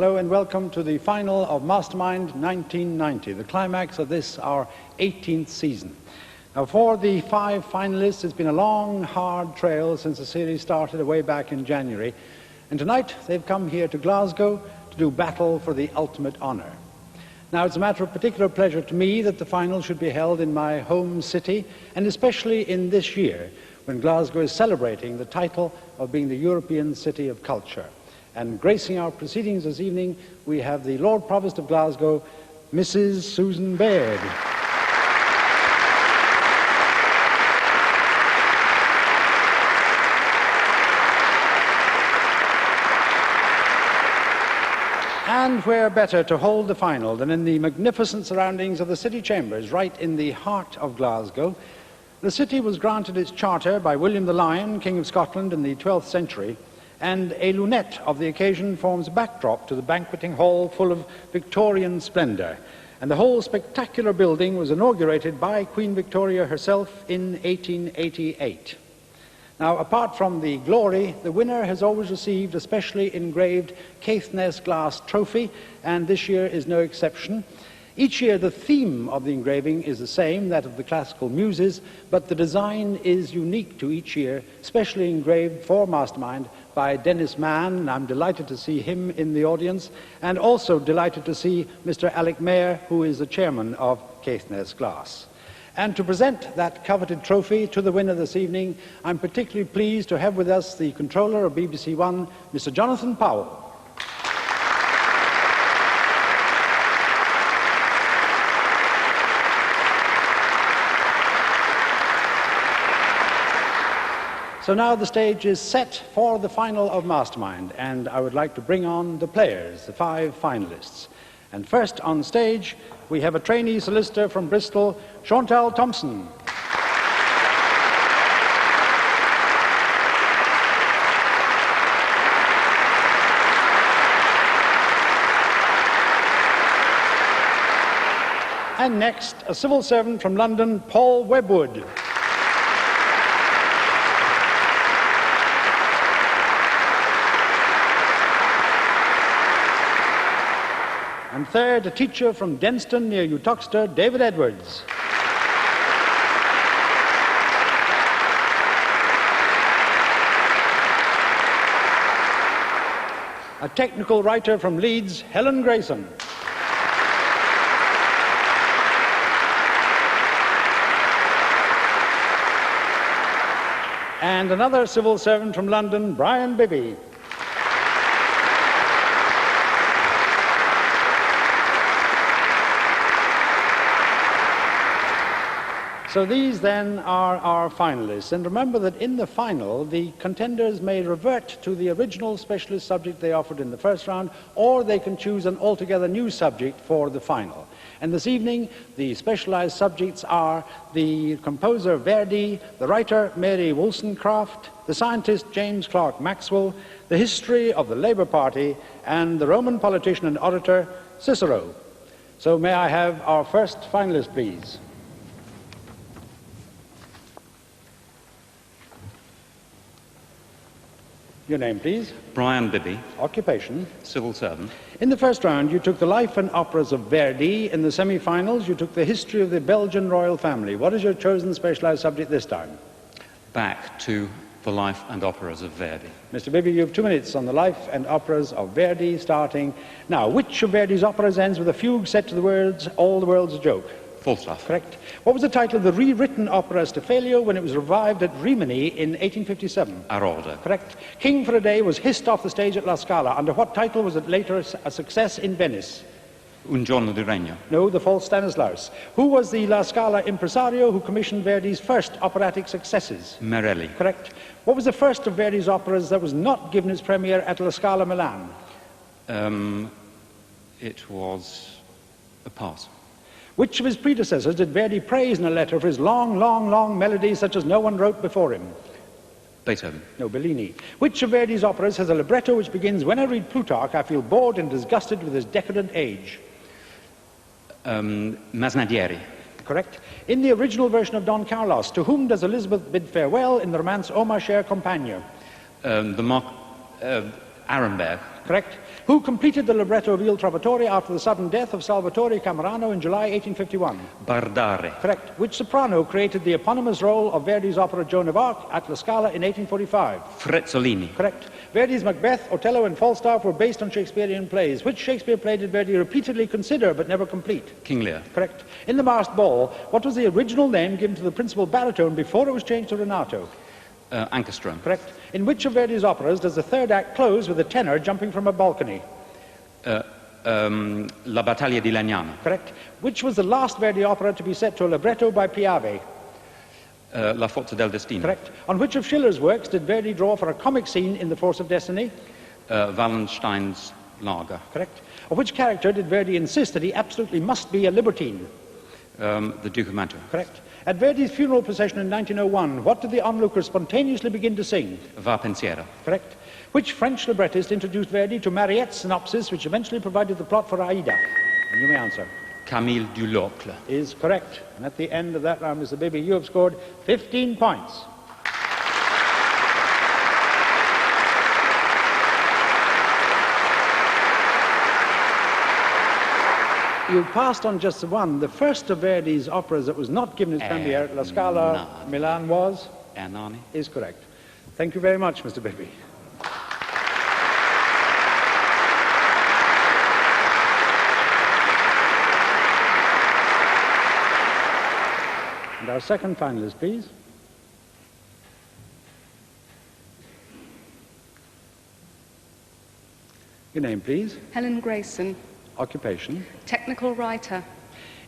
hello and welcome to the final of Mastermind 1990, the climax of this, our 18th season. Now, for the 5 finalists, it's been a long, hard trail since the series started way back in January. And tonight, they've come here to Glasgow to do battle for the ultimate honour. Now, it's a matter of particular pleasure to me that the final should be held in my home city, and especially in this year, when Glasgow is celebrating the title of being the European City of Culture. And gracing our proceedings this evening, we have the Lord Provost of Glasgow, Mrs. Susan Baird. And where better to hold the final than in the magnificent surroundings of the city chambers, right in the heart of Glasgow. The city was granted its charter by William the Lion, King of Scotland in the 12th century, and a lunette of the occasion forms a backdrop to the banqueting hall full of Victorian splendour. And the whole spectacular building was inaugurated by Queen Victoria herself in 1888. Now, apart from the glory, the winner has always received a specially engraved Caithness glass trophy, and this year is no exception. Each year, the theme of the engraving is the same, that of the classical muses, but the design is unique to each year, specially engraved for Mastermind by Dennis Mann, and I'm delighted to see him in the audience, and also delighted to see Mr. Alec Mayer, who is the chairman of Caithness Glass. And to present that coveted trophy to the winner this evening, I'm particularly pleased to have with us the controller of BBC One, Mr. Jonathan Powell. So now the stage is set for the final of Mastermind, and I would like to bring on the players, the 5 finalists. And first on stage, we have a trainee solicitor from Bristol, Chantal Thompson. And next, a civil servant from London, Paul Webwood. And third, a teacher from Denston near Uttoxeter, David Edwards. A technical writer from Leeds, Helen Grayson. And another civil servant from London, Brian Bibby. So these then are our finalists, and remember that in the final the contenders may revert to the original specialist subject they offered in the first round, or they can choose an altogether new subject for the final. And this evening the specialized subjects are the composer Verdi, the writer Mary Wollstonecraft, the scientist James Clerk Maxwell, the history of the Labour Party, and the Roman politician and orator Cicero. So may I have our first finalist, please? Your name, please? Brian Bibby. Occupation? Civil servant. In the first round, you took the life and operas of Verdi. In the semi-finals, you took the history of the Belgian royal family. What is your chosen specialized subject this time? Back to the life and operas of Verdi. Mr. Bibby, you have 2 minutes on the life and operas of Verdi, starting now. Which of Verdi's operas ends with a fugue set to the words, "All the world's a joke"? Falstaff. Correct. What was the title of the rewritten opera Stephelio when it was revived at Rimini in 1857? Aroldo. Correct. King for a Day was hissed off the stage at La Scala. Under what title was it later a success in Venice? Un giorno di regno. No, The False Stanislaus. Who was the La Scala impresario who commissioned Verdi's first operatic successes? Merelli. Correct. What was the first of Verdi's operas that was not given its premiere at La Scala Milan? It was a pass. Which of his predecessors did Verdi praise in a letter for his long, long, long melodies such as no one wrote before him? Beethoven. No, Bellini. Which of Verdi's operas has a libretto which begins, "When I read Plutarch, I feel bored and disgusted with his decadent age"? Masnadieri. Correct. In the original version of Don Carlos, to whom does Elizabeth bid farewell in the romance O ma chère compagne? Arenberg. Correct. Who completed the libretto of Il Trovatore after the sudden death of Salvatore Camerano in July 1851? Bardare. Correct. Which soprano created the eponymous role of Verdi's opera Joan of Arc at La Scala in 1845? Frezzolini. Correct. Verdi's Macbeth, Othello and Falstaff were based on Shakespearean plays. Which Shakespeare play did Verdi repeatedly consider but never complete? King Lear. Correct. In The Masked Ball, what was the original name given to the principal baritone before it was changed to Renato? Ankerström. Correct. In which of Verdi's operas does the third act close with a tenor jumping from a balcony? La Battaglia di Legnano. Correct. Which was the last Verdi opera to be set to a libretto by Piave? La Forza del Destino. Correct. On which of Schiller's works did Verdi draw for a comic scene in The Force of Destiny? Wallenstein's Lager. Correct. Of which character did Verdi insist that he absolutely must be a libertine? The Duke of Mantua. Correct. At Verdi's funeral procession in 1901, what did the onlookers spontaneously begin to sing? Va Pensiero. Correct. Which French librettist introduced Verdi to Mariette's synopsis, which eventually provided the plot for Aida? And you may answer. Camille Dulocle. Is correct. And at the end of that round, Mr. Bibby, you have scored 15 points. You passed on just the one. The first of Verdi's operas that was not given its premiere at La Scala, Milan, was? Ernani. Is correct. Thank you very much, Mr. Bibby. And our second finalist, please. Your name, please. Helen Grayson, Occupation. technical writer.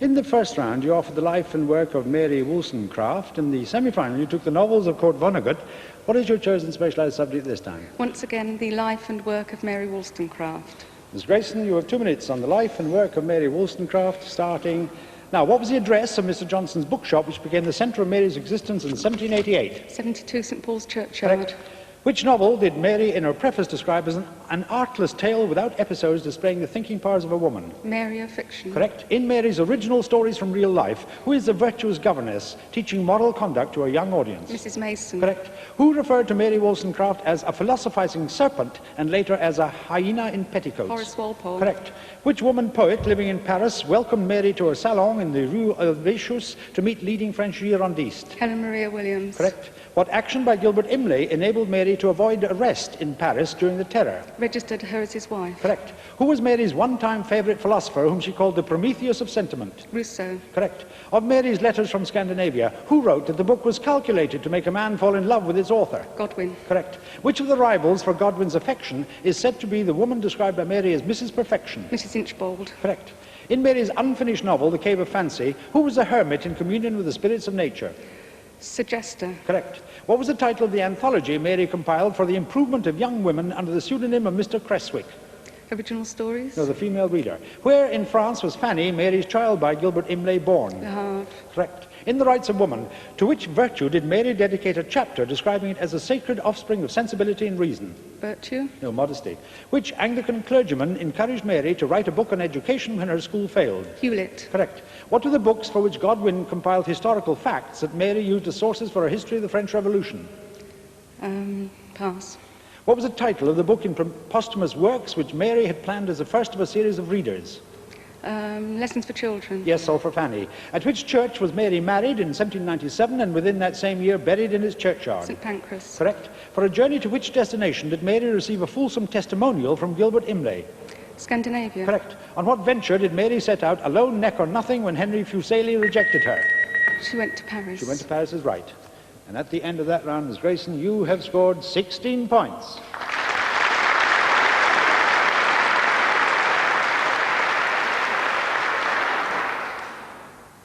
In the first round, you offered the life and work of Mary Wollstonecraft. In the semi-final, you took the novels of Kurt Vonnegut. What is your chosen specialized subject this time? Once again, the life and work of Mary Wollstonecraft. Ms. Grayson, you have 2 minutes on the life and work of Mary Wollstonecraft, starting now. What was the address of Mr. Johnson's bookshop, which became the centre of Mary's existence in 1788? 72 St Paul's Churchyard. Correct. Which novel did Mary, in her preface, describe as an artless tale without episodes displaying the thinking powers of a woman? Mary of Fiction. Correct. In Mary's original stories from real life, who is the virtuous governess teaching moral conduct to a young audience? Mrs Mason. Correct. Who referred to Mary Wollstonecraft as a philosophizing serpent and later as a hyena in petticoats? Horace Walpole. Correct. Which woman poet living in Paris welcomed Mary to her salon in the Rue Helvétius to meet leading French Girondists? Helen Maria Williams. Correct. What action by Gilbert Imlay enabled Mary to avoid arrest in Paris during the Terror? Registered her as his wife. Correct. Who was Mary's one-time favourite philosopher, whom she called the Prometheus of sentiment? Rousseau. Correct. Of Mary's letters from Scandinavia, who wrote that the book was calculated to make a man fall in love with its author? Godwin. Correct. Which of the rivals for Godwin's affection is said to be the woman described by Mary as Mrs. Perfection? Mrs Inchbald. Correct. In Mary's unfinished novel, The Cave of Fancy, who was a hermit in communion with the spirits of nature? Suggester. Correct. What was the title of the anthology Mary compiled for the improvement of young women under the pseudonym of Mr. Creswick? Original stories. No, The Female Reader. Where in France was Fanny, Mary's child by Gilbert Imlay, born? Le Havre. Correct. In The Rights of Woman, to which virtue did Mary dedicate a chapter describing it as a sacred offspring of sensibility and reason? Virtue. No, modesty. Which Anglican clergyman encouraged Mary to write a book on education when her school failed? Hewlett. Correct. What were the books for which Godwin compiled historical facts that Mary used as sources for her history of the French Revolution? Pass. What was the title of the book in posthumous works which Mary had planned as the first of a series of readers? Lessons for Children. Yes, all for Fanny. At which church was Mary married in 1797 and within that same year buried in its churchyard? St Pancras. Correct. For a journey to which destination did Mary receive a fulsome testimonial from Gilbert Imlay? Scandinavia. Correct. On what venture did Mary set out alone, neck or nothing, when Henry Fuseli rejected her? She went to Paris. She went to Paris is right. And at the end of that round, Ms. Grayson, you have scored 16 points.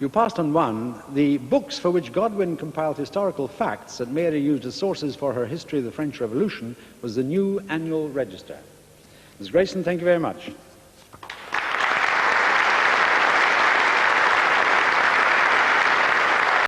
You passed on one. The books for which Godwin compiled historical facts that Mary used as sources for her history of the French Revolution was the New Annual Register. Ms. Grayson, thank you very much.